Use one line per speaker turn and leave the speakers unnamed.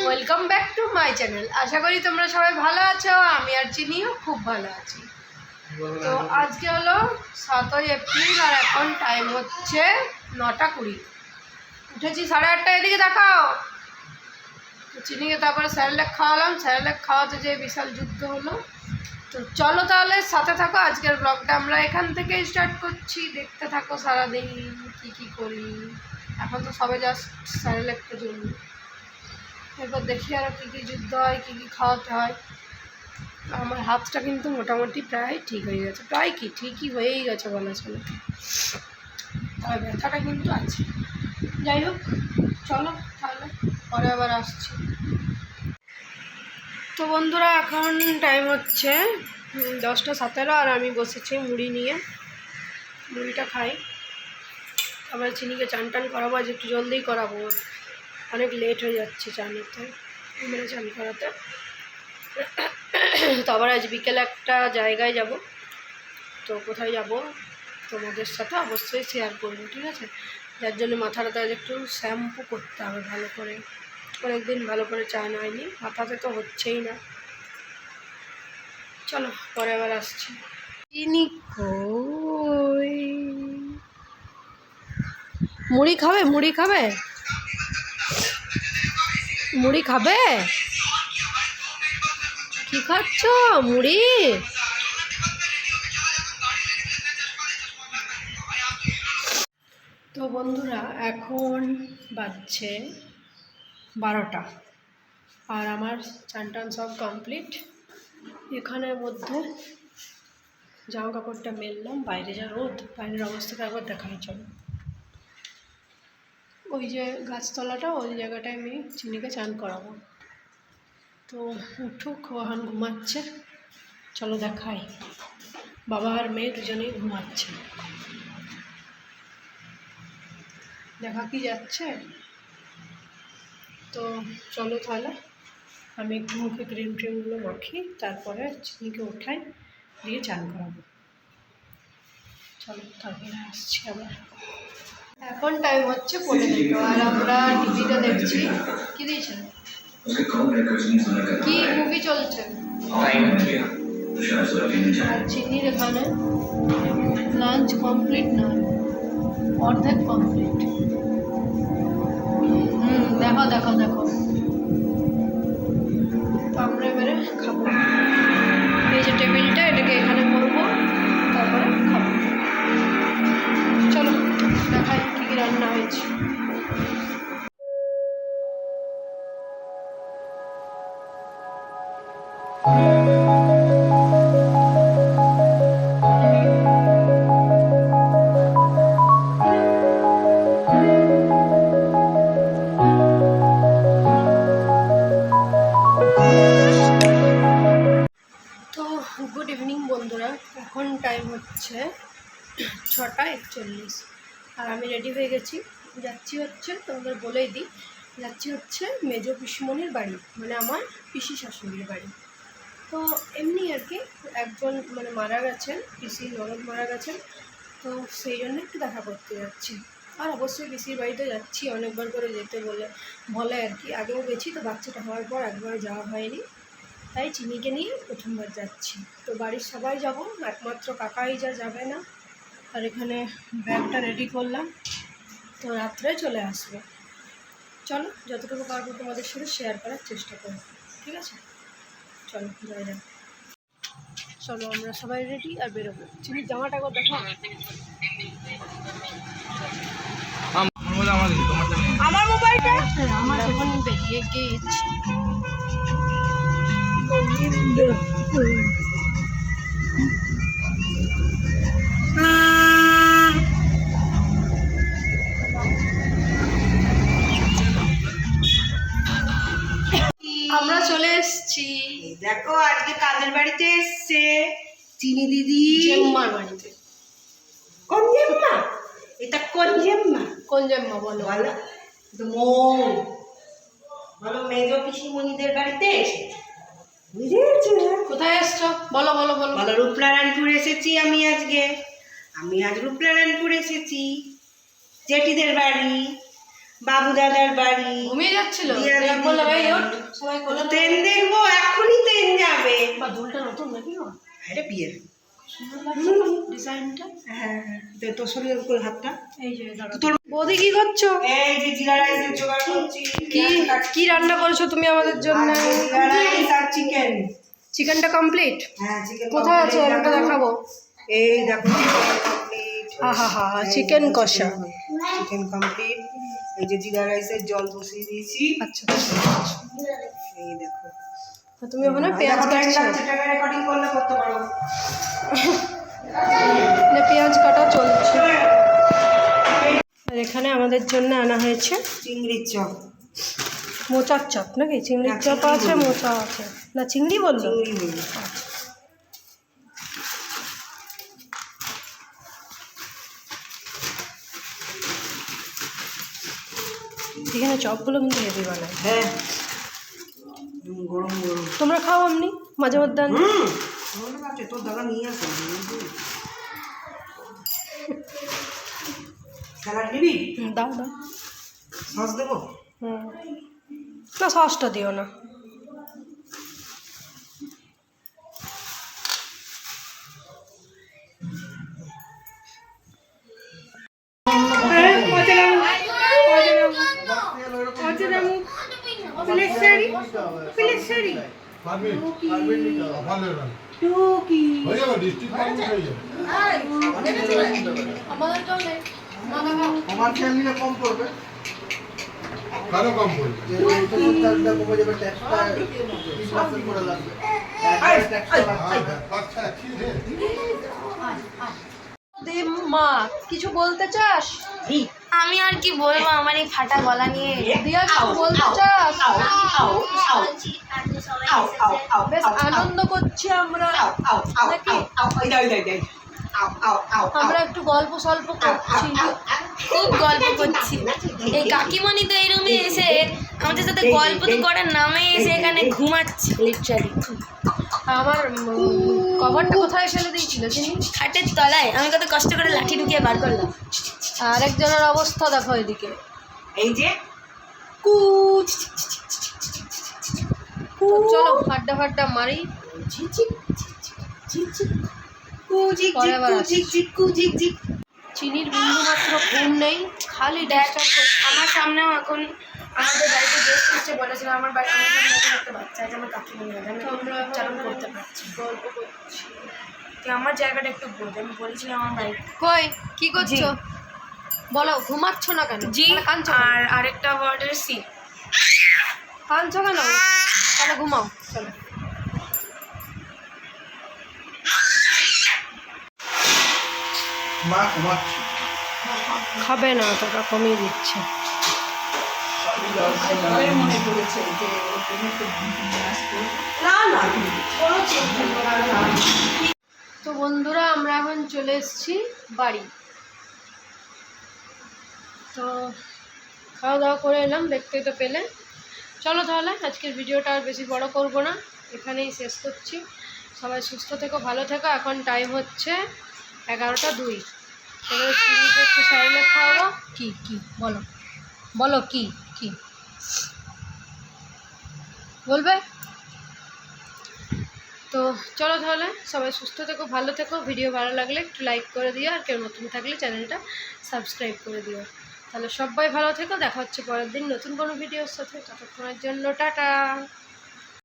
Welcome back to my channel. আশা করি তোমরা সবাই ভালো আছো, আমি আর চিনিও খুব ভালো আছি। তো আজকে হলো 7ই এপ্রিল আর এখন টাইম হচ্ছে 9:20। উঠেছি 8:30, এদিকে দেখাও। তো চিনিকে তারপরে স্যারেলেক খাওয়ালাম, স্যারেলেক খাওয়াতে যে বিশাল যুদ্ধ হলো। তো চলো তাহলে সাথে থাকো, আজকের ব্লগটা আমরা এখান থেকে স্টার্ট করছি। দেখতে থাকো সারাদিন কী করি। এখন তো সবে জাস্ট স্যারেলেকটা জন্য, এরপর দেখি আরও কী যুদ্ধ হয়, কী খাওয়াতে হয়। আমার হাতটা কিন্তু মোটামুটি প্রায় ঠিক হয়ে গেছে, প্রায় কি ঠিকই হয়েই গেছে বলা চলে, তবে ব্যথাটা কিন্তু আছে। যাই হোক, চলো তাহলে পরে আবার আসছি। তো বন্ধুরা, এখন টাইম হচ্ছে 10:17 আর আমি বসেছি মুড়ি নিয়ে। মুড়িটা খাই, আবার চিনিকে চান টান করাবো। আজ একটু জলদিই করাবো, অনেক লেট হয়ে যাচ্ছে চান নিতে, মেরে চান করাতে। তো আবার আজ বিকেলে একটা জায়গায় যাব। তো কোথায় যাব তোমাদের সাথে অবশ্যই শেয়ার করবো, ঠিক আছে? যার জন্য মাথাটা একটু শ্যাম্পু করতে হবে ভালো করে। অনেকদিন ভালো করে চান হয়নি, মাথাতে তো হচ্ছেই না। চলো পরে আবার আসছি। চিনি কই? মুড়ি খাবে? মুড়ি খাবে? মুড়ি খাবে? কি খাচ্ছ? মুড়ি? তো বন্ধুরা, এখন বাজছে 12টা আর আমার চান টান সব কমপ্লিট। এখানের মধ্যে জামা কাপড়টা মেললাম, বাইরে যা রোদ, বাইরের অবস্থাটা একবার দেখাই চলো। ওই যে গাছতলাটা, ওই জায়গাটায় আমি চিনিকে চান করাবো। তো উঠুক, এখন ঘুমাচ্ছে, চলো দেখাই। বাবা আর মেয়ে দুজনেই ঘুমাচ্ছে, দেখা কি যাচ্ছে। তো চলো তাহলে আমি একটু মুখে ক্রিমগুলো মাখি, তারপরে চিনিকে উঠাই, দিয়ে চান করাবো। চলো তারপরে আসছি আবার। এখন টাইম হচ্ছে 15 আর আমরা টিভিতে দেখছি। কি দিয়েছে? কি মুভি চলছে? আর চিনির এখানে লাঞ্চ কমপ্লিট না, অর্ধেক কমপ্লিট। দেখো দেখো দেখো, তো আমরা এবারে খাবো। এই যে টেবিলটা, এটাকে এখানে করবো, তারপরে খাবো। চলো দেখাই কী কী রান্না হয়েছে। গুড ইভিনিং বন্ধুরা, এখন টাইম হচ্ছে 6:41 আর আমি রেডি হয়ে গেছি। যাচ্ছি হচ্ছে, তোমাদের বলেই দিই, যাচ্ছি হচ্ছে মেজো পিসিমণির বাড়ি, মানে আমার পিসি শাশুড়ির বাড়ি। তো এমনি আর কি, একজন মানে মারা গেছেন, পিসি ননদ মারা গেছেন, তো সেই জন্য একটু দেখা করতে যাচ্ছি। আর অবশ্যই পিসির বাড়িতে যাচ্ছি, অনেকবার করে যেতে বলে আর কি। আগেও গেছি, তো বাচ্চাটা হওয়ার পর একবার যাওয়া হয়নি, তাই চিনিকে নিয়ে প্রথমবার যাচ্ছি। তো বাড়ির সবাই যাব, একমাত্র কাকাই যাবে না। আর এখানে ব্যাগটা রেডি করলাম, তো রাত্রে চলে আসবো। চলো যতটুকু পারবো তোমাদের সাথে শেয়ার করার চেষ্টা করবো, ঠিক আছে? চলো যাই যাক। চলো আমরা সবাই রেডি আর বেরোবো। চিনির জামাটা একবার দেখো। আমার মোবাইলটা আমরা এখন বেরিয়ে গিয়েছি। আমরা চলে এসেছি,
দেখো আজকে কাদের বাড়িতে এসছে? চিনি দিদি
জেম্মার বাড়িতে।
কোন জেম্মা? এটা কোন জেম্মা?
কোন জেম্মা বলো?
বলো তো মৌ, বলো মেজো পিসিমণিদের বাড়িতে এসেছে। বুঝেছো?
কোথায় এসছো? বলো বলো বলো।
বলো রূপনারায়ণপুর এসেছি আমি আজ রূপনারায়ণপুর এসেছি জেঠিদের বাড়ি। বাবু দাদার বাড়ি।
ঘুমিয়ে যাচ্ছিল
দিয়া
এবার
দিদি
বললাম, এই
বাড়ি।
ওঠ, সবাই কোলে নাও।
ট্রেন দেখবো, এখনই ট্রেন যাবে।
বা দুলটা নতুন নাকি গো?
এটা বিয়ের।
সুন্দর লাগছে না ডিজাইনটা?
হ্যাঁ তোর শরীরের উপর হাতটা।
এই যে দাঁড়াও।
তোর
বৌদি কি করছো?
এই যে জিরা রাইসের জোগাড় করছি।
কি কি রান্না করেছো তুমি আমাদের জন্য?
আজকে জিরা রাইস আর চিকেন।
চিকেনটা কমপ্লিট?
হ্যাঁ চিকেন
কোথায় আছে ওটা দেখাবো।
এই দেখো চিকেন কমপ্লিট।
আহা হা চিকেন কষা।
Chicken complete. এই যে জিরা রাইসের জল বসিয়ে দিয়েছি।
আচ্ছা
এই দেখো
তুমি ওখানে পেঁয়াজ কাটছো?
রেকর্ডিং করলে করতে পারো।
পেঁয়াজ কাটা চলছে। আর এখানে আমাদের জন্য আনা হয়েছে
চিংড়ির চপ।
মোচার চপ নাকি? চিংড়ির
না,
চপ
চিংড়ি
আছে,
বললো।
মোচা আছে। না চিংড়ি বললো?
চিংড়ি বলি।
এখানে চপগুলো কিন্তু হেভি বানায়।
হ্যাঁ গরম গরম।
তোমরা খাও এমনি মাঝে মধ্যে?
মনে আছে তোর দাদা নিয়ে আসে। স্যালাড নিবি?
দাও দাও।
সস দেবো?
না সসটা দিও না।
কমার্শিয়াল নিলে কম পড়বে। কেন কম পড়বে? চালটা কমে যাবে, ট্যাক্সটা 20% করে লাগবে।
মা কিছু বলতে চাস?
আমি আর কি বলবো আমার এই ফাটা গলা নিয়ে।
দিয়া কিছু বলতে চাস? বেশ আনন্দ করছি আমরা নাকি? আমরা একটু গল্প সল্প করছি।
খুব গল্প করছি। এই কাকিমণি তো এই রুমে এসে আমাদের সাথে গল্প তো করার নামে এসে এখানে ঘুমাচ্ছে লিটারালি।
আমার কভারটা কোথায় ফেলে দিয়েছিল চিনি?
খাটের তলায়। আমি কত কষ্ট করে লাঠি ঢুকিয়ে বার করলাম।
আর একজনের অবস্থা দেখো এদিকে।
এই যে
চলো ফাড্ডা ফাড্ডা মারি। পরে আবার আসি। চিনির বিন্দু মাত্র ঘুম নেই, খালি ডিস্টার্ব করছে।
আমার সামনেও এখন আমাদের বাড়িতে গেস্ট এসেছে, বলেছিল আমার বাড়িতে নতুন একটা বাচ্চা আছে, আমার কাকিমণি আছে, আমি
আমরা
উচ্চারণ করতে পারছি।
গল্প করছি।
তো আমার জায়গাটা একটু বোঝ। আমি বলেছিলাম আমার বাড়িতে
কই কি করছো? বলো ঘুমাচ্ছ না কেন?
জি।
তাহলে কাঁদছো কেন?
আর আরেকটা ওয়ার্ডের সি।
কাঁদছো কেন? তাহলে ঘুমাও চলো।
মা ঘুমাচ্ছে।
খাবে না তোটা কমিয়ে দিচ্ছে। তো বন্ধুরা আমরা এখন চলে এসেছি বাড়ি। তো খাওয়া দাওয়া করে এলাম, দেখতেই তো পেলে। চলো তাহলে আজকের ভিডিওটা আর বেশি বড় করব না, এখানেই শেষ করছি। সবাই সুস্থ থেকো, ভালো থেকো। এখন টাইম হচ্ছে 11টা 2। এবার চিনিকে একটু সাইলে খাওয়াবো। কি কি বলো বলো কি কি বলবে? তো চলো তাহলে সবাই সুস্থ থেকো, ভালো থেকো। ভিডিও ভালো লাগলে একটু লাইক করে দিও, আর কেউ নতুন থাকলে চ্যানেলটা সাবস্ক্রাইব করে দিও। তাহলে সবাই ভালো থেকো, দেখা হচ্ছে পরের দিন নতুন কোনো ভিডিওর সাথে। ততক্ষণের জন্য টাটা।